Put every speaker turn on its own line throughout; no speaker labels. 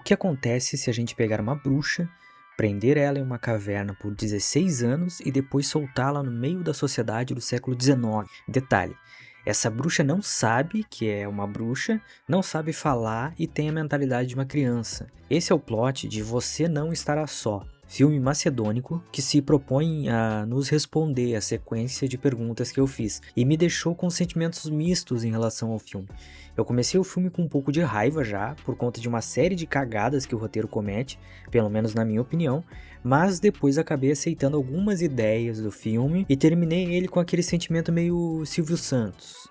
que acontece se a gente pegar uma bruxa, prender ela em uma caverna por 16 anos e depois soltá-la no meio da sociedade do século XIX? Detalhe, essa bruxa não sabe que é uma bruxa, não sabe falar e tem a mentalidade de uma criança. Esse é o plot de Você Não Estará Só, filme macedônico que se propõe a nos responder a sequência de perguntas que eu fiz e me deixou com sentimentos mistos em relação ao filme. Eu comecei o filme com um pouco de raiva já, por conta de uma série de cagadas que o roteiro comete, pelo menos na minha opinião, mas depois acabei aceitando algumas ideias do filme e terminei ele com aquele sentimento meio Silvio Santos.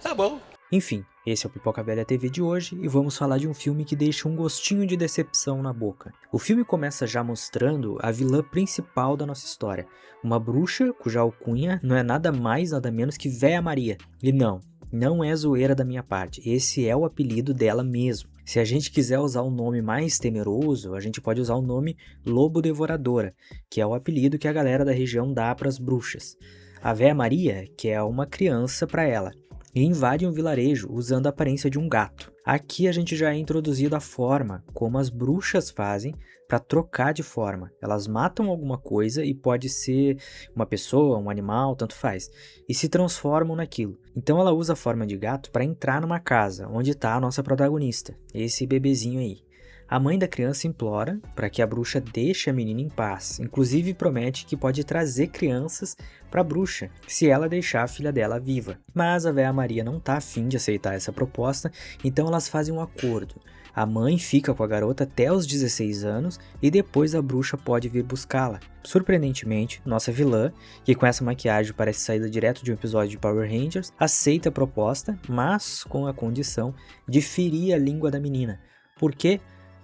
Tá bom.
Enfim, esse é o Pipoca Velha TV de hoje e vamos falar de um filme que deixa um gostinho de decepção na boca. O filme começa já mostrando a vilã principal da nossa história, uma bruxa cuja alcunha não é nada mais nada menos que Véia Maria. E não é zoeira da minha parte, esse é o apelido dela mesmo. Se a gente quiser usar um nome mais temeroso, a gente pode usar o nome Lobo Devoradora, que é o apelido que a galera da região dá para as bruxas. A Véia Maria, que é uma criança para ela, e invade um vilarejo usando a aparência de um gato. Aqui a gente já é introduzido a forma como as bruxas fazem para trocar de forma. Elas matam alguma coisa e pode ser uma pessoa, um animal, tanto faz, e se transformam naquilo. Então ela usa a forma de gato para entrar numa casa onde está a nossa protagonista, esse bebezinho aí. A mãe da criança implora para que a bruxa deixe a menina em paz, inclusive promete que pode trazer crianças para a bruxa se ela deixar a filha dela viva. Mas a Véia Maria não tá afim de aceitar essa proposta, então elas fazem um acordo. A mãe fica com a garota até os 16 anos e depois a bruxa pode vir buscá-la. Surpreendentemente, nossa vilã, que com essa maquiagem parece saída direto de um episódio de Power Rangers, aceita a proposta, mas com a condição de ferir a língua da menina. Por quê?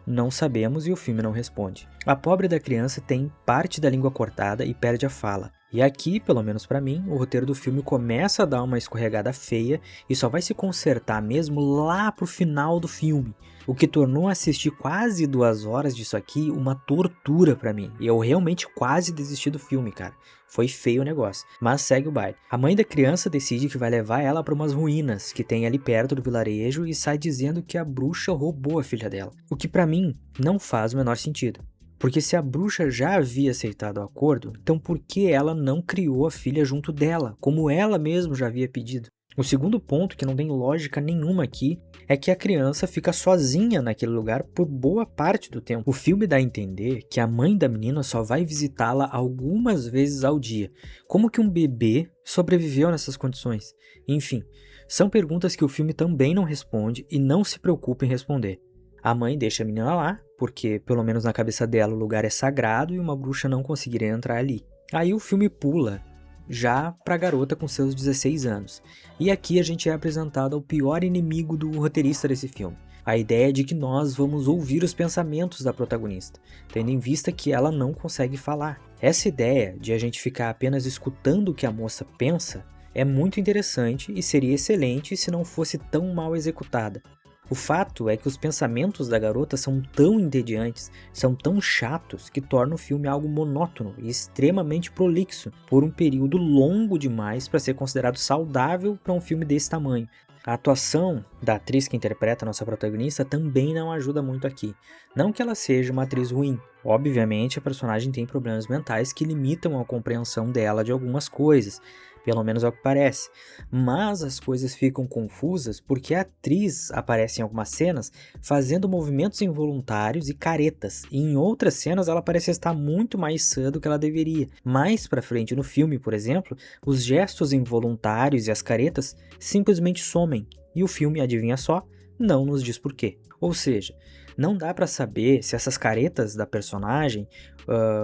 Não sabemos e o filme não responde. A pobre da criança tem parte da língua cortada e perde a fala. E aqui, pelo menos pra mim, o roteiro do filme começa a dar uma escorregada feia e só vai se consertar mesmo lá pro final do filme. O que tornou assistir quase 2 horas disso aqui uma tortura pra mim. E eu realmente quase desisti do filme, cara. Foi feio o negócio, mas segue o baile. A mãe da criança decide que vai levar ela para umas ruínas que tem ali perto do vilarejo e sai dizendo que a bruxa roubou a filha dela. O que pra mim não faz o menor sentido. Porque se a bruxa já havia aceitado o acordo, então por que ela não criou a filha junto dela, como ela mesma já havia pedido? O segundo ponto, que não tem lógica nenhuma aqui, é que a criança fica sozinha naquele lugar por boa parte do tempo. O filme dá a entender que a mãe da menina só vai visitá-la algumas vezes ao dia. Como que um bebê sobreviveu nessas condições? Enfim, são perguntas que o filme também não responde e não se preocupa em responder. A mãe deixa a menina lá, porque pelo menos na cabeça dela o lugar é sagrado e uma bruxa não conseguiria entrar ali. Aí o filme pula já para a garota com seus 16 anos. E aqui a gente é apresentado ao pior inimigo do roteirista desse filme. A ideia de que nós vamos ouvir os pensamentos da protagonista, tendo em vista que ela não consegue falar. Essa ideia de a gente ficar apenas escutando o que a moça pensa é muito interessante e seria excelente se não fosse tão mal executada. O fato é que os pensamentos da garota são tão entediantes, são tão chatos, que torna o filme algo monótono e extremamente prolixo, por um período longo demais para ser considerado saudável para um filme desse tamanho. A atuação da atriz que interpreta a nossa protagonista também não ajuda muito aqui. Não que ela seja uma atriz ruim. Obviamente a personagem tem problemas mentais que limitam a compreensão dela de algumas coisas. Pelo menos é o que parece. Mas as coisas ficam confusas porque a atriz aparece em algumas cenas fazendo movimentos involuntários e caretas. E em outras cenas ela parece estar muito mais sã do que ela deveria. Mais pra frente no filme, por exemplo, os gestos involuntários e as caretas simplesmente somem. E o filme, adivinha só, não nos diz porquê. Ou seja, não dá pra saber se essas caretas da personagem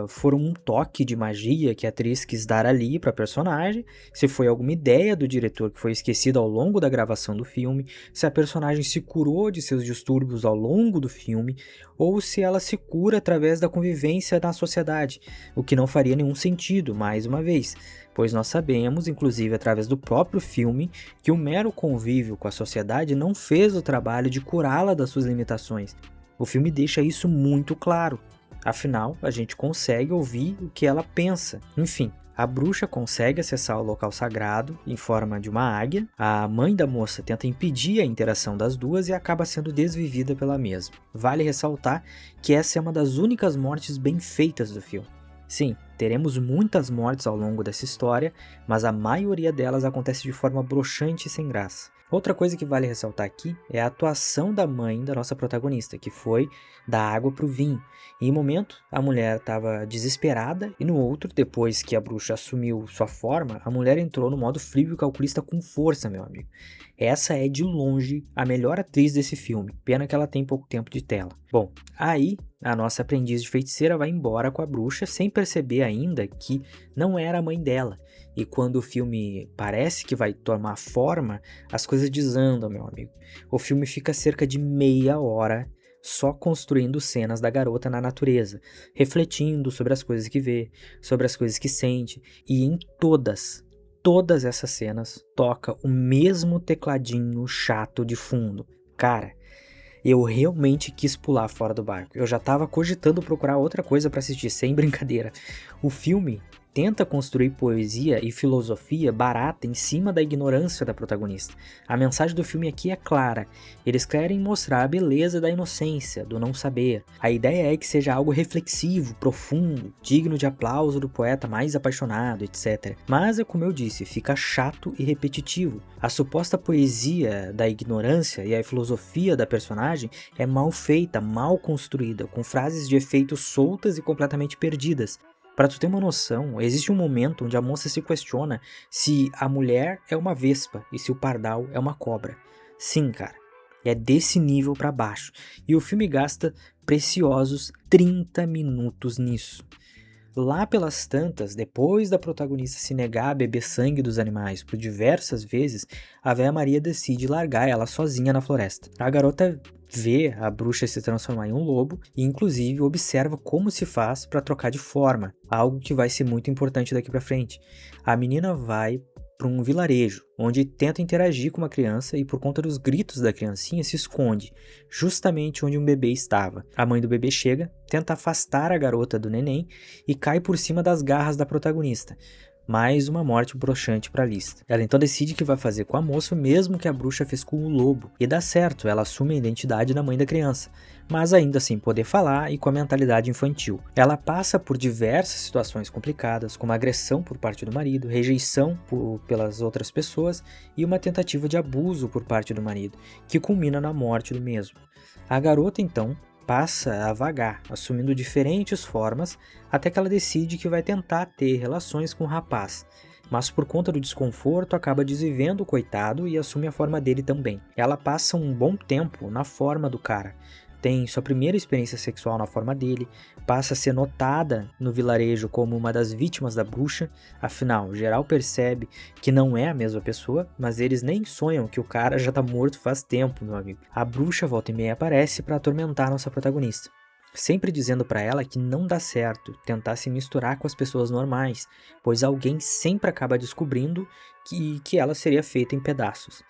foram um toque de magia que a atriz quis dar ali pra personagem, se foi alguma ideia do diretor que foi esquecida ao longo da gravação do filme, se a personagem se curou de seus distúrbios ao longo do filme, ou se ela se cura através da convivência na sociedade, o que não faria nenhum sentido, mais uma vez, pois nós sabemos, inclusive através do próprio filme, que o mero convívio com a sociedade não fez o trabalho de curá-la das suas limitações. O filme deixa isso muito claro. Afinal, a gente consegue ouvir o que ela pensa. Enfim, A bruxa consegue acessar o local sagrado em forma de uma águia, a mãe da moça tenta impedir a interação das duas e acaba sendo desvivida pela mesma. Vale ressaltar que essa é uma das únicas mortes bem feitas do filme. Sim, teremos muitas mortes ao longo dessa história, mas a maioria delas acontece de forma broxante e sem graça. Outra coisa que vale ressaltar aqui é a atuação da mãe da nossa protagonista, que foi da água para o vinho. Em um momento, a mulher estava desesperada e no outro, depois que a bruxa assumiu sua forma, a mulher entrou no modo frio e calculista com força, meu amigo. Essa é de longe a melhor atriz desse filme, pena que ela tem pouco tempo de tela. Bom, aí a nossa aprendiz de feiticeira vai embora com a bruxa sem perceber ainda que não era a mãe dela. E quando o filme parece que vai tomar forma, as coisas desandam, meu amigo. O filme fica cerca de meia hora só construindo cenas da garota na natureza, refletindo sobre as coisas que vê, sobre as coisas que sente, e em todas essas cenas toca o mesmo tecladinho chato de fundo. Cara, eu realmente quis pular fora do barco. Eu já tava cogitando procurar outra coisa pra assistir, sem brincadeira. O filme tenta construir poesia e filosofia barata em cima da ignorância da protagonista. A mensagem do filme aqui é clara. Eles querem mostrar a beleza da inocência, do não saber. A ideia é que seja algo reflexivo, profundo, digno de aplauso do poeta mais apaixonado, etc. Mas é como eu disse, fica chato e repetitivo. A suposta poesia da ignorância e a filosofia da personagem é mal feita, mal construída, com frases de efeito soltas e completamente perdidas. Para tu ter uma noção, existe um momento onde a moça se questiona se a mulher é uma vespa e se o pardal é uma cobra. Sim, cara, é desse nível para baixo. E o filme gasta preciosos 30 minutos nisso. Lá pelas tantas, depois da protagonista se negar a beber sangue dos animais por diversas vezes, a véia Maria decide largar ela sozinha na floresta. A garota vê a bruxa se transformar em um lobo e inclusive observa como se faz para trocar de forma, algo que vai ser muito importante daqui para frente. A menina vai para um vilarejo, onde tenta interagir com uma criança e por conta dos gritos da criancinha se esconde, justamente onde um bebê estava. A mãe do bebê chega, tenta afastar a garota do neném e cai por cima das garras da protagonista. Mais uma morte broxante para a lista. Ela então decide que vai fazer com a moça o mesmo que a bruxa fez com o lobo. E dá certo, ela assume a identidade da mãe da criança, mas ainda sem poder falar e com a mentalidade infantil. Ela passa por diversas situações complicadas, como agressão por parte do marido, rejeição pelas outras pessoas e uma tentativa de abuso por parte do marido, que culmina na morte do mesmo. A garota então passa a vagar, assumindo diferentes formas, até que ela decide que vai tentar ter relações com o rapaz, mas por conta do desconforto acaba desvivendo o coitado e assume a forma dele também. Ela passa um bom tempo na forma do cara, tem sua primeira experiência sexual na forma dele, passa a ser notada no vilarejo como uma das vítimas da bruxa, afinal, geral percebe que não é a mesma pessoa, mas eles nem sonham que o cara já tá morto faz tempo, meu amigo. A bruxa volta e meia aparece para atormentar nossa protagonista, sempre dizendo para ela que não dá certo tentar se misturar com as pessoas normais, pois alguém sempre acaba descobrindo que ela seria feita em pedaços.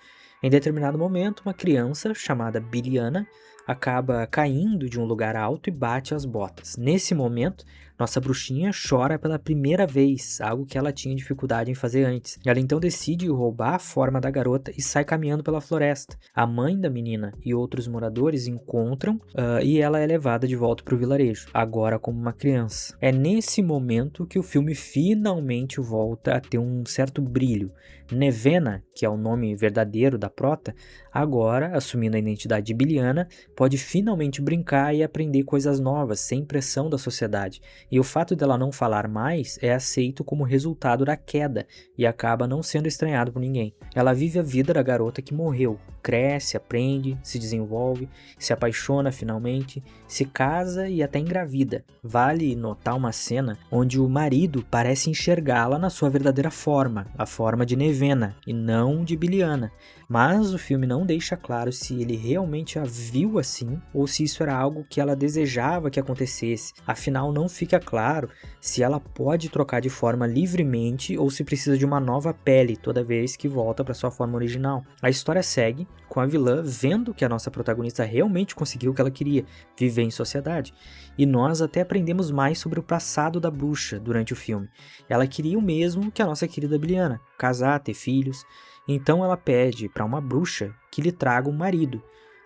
Em determinado momento, uma criança chamada Biliana acaba caindo de um lugar alto e bate as botas. Nesse momento, nossa bruxinha chora pela primeira vez, algo que ela tinha dificuldade em fazer antes. Ela então decide roubar a forma da garota e sai caminhando pela floresta. A mãe da menina e outros moradores encontram e ela é levada de volta para o vilarejo, agora como uma criança. É nesse momento que o filme finalmente volta a ter um certo brilho. Nevena, que é o nome verdadeiro da prota, agora, assumindo a identidade de Biliana, pode finalmente brincar e aprender coisas novas, sem pressão da sociedade. E o fato dela não falar mais é aceito como resultado da queda e acaba não sendo estranhado por ninguém. Ela vive a vida da garota que morreu, cresce, aprende, se desenvolve, se apaixona finalmente, se casa e até engravida. Vale notar uma cena onde o marido parece enxergá-la na sua verdadeira forma, a forma de Nevena e não de Biliana. Mas o filme não deixa claro se ele realmente a viu assim ou se isso era algo que ela desejava que acontecesse. Afinal, não fica fica claro se ela pode trocar de forma livremente ou se precisa de uma nova pele toda vez que volta para sua forma original. A história segue com a vilã vendo que a nossa protagonista realmente conseguiu o que ela queria, viver em sociedade. E nós até aprendemos mais sobre o passado da bruxa durante o filme. Ela queria o mesmo que a nossa querida Biliana, casar, ter filhos. Então ela pede para uma bruxa que lhe traga um marido.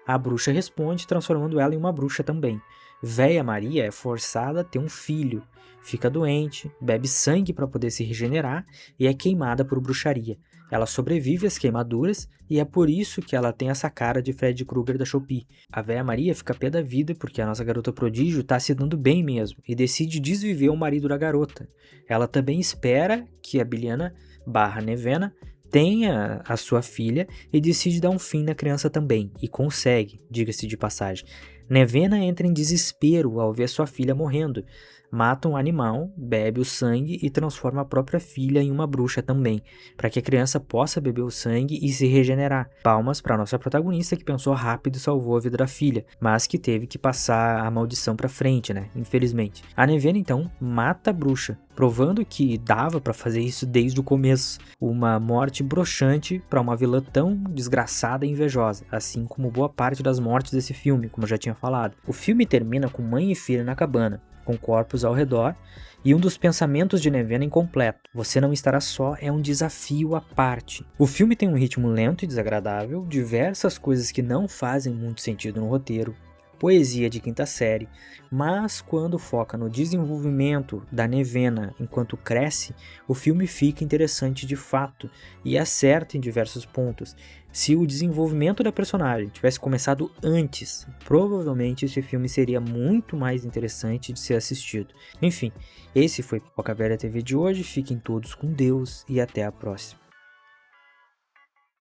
A bruxa responde, transformando ela em uma bruxa também. Véia Maria é forçada a ter um filho, fica doente, bebe sangue para poder se regenerar e é queimada por bruxaria. Ela sobrevive às queimaduras e é por isso que ela tem essa cara de Freddy Krueger da Shopee. A Véia Maria fica pé da vida porque a nossa garota prodígio tá se dando bem mesmo e decide desviver o marido da garota. Ela também espera que a Biliana / Nevena tenha a sua filha e decide dar um fim na criança também, e consegue, diga-se de passagem. Nevena entra em desespero ao ver sua filha morrendo, mata um animal, bebe o sangue e transforma a própria filha em uma bruxa também, para que a criança possa beber o sangue e se regenerar. Palmas para nossa protagonista que pensou rápido e salvou a vida da filha, mas que teve que passar a maldição para frente, né? Infelizmente. A Nevena então mata a bruxa, provando que dava para fazer isso desde o começo. Uma morte broxante para uma vilã tão desgraçada e invejosa, assim como boa parte das mortes desse filme, como eu já tinha falado. O filme termina com mãe e filha na cabana, com corpos ao redor, e um dos pensamentos de Nevena incompleto: você não estará só, é um desafio à parte. O filme tem um ritmo lento e desagradável, diversas coisas que não fazem muito sentido no roteiro, poesia de quinta série, mas quando foca no desenvolvimento da Nevena enquanto cresce, o filme fica interessante de fato e acerta em diversos pontos. Se o desenvolvimento da personagem tivesse começado antes, provavelmente esse filme seria muito mais interessante de ser assistido. Enfim, esse foi Pipoca Velha TV de hoje, fiquem todos com Deus e até a próxima.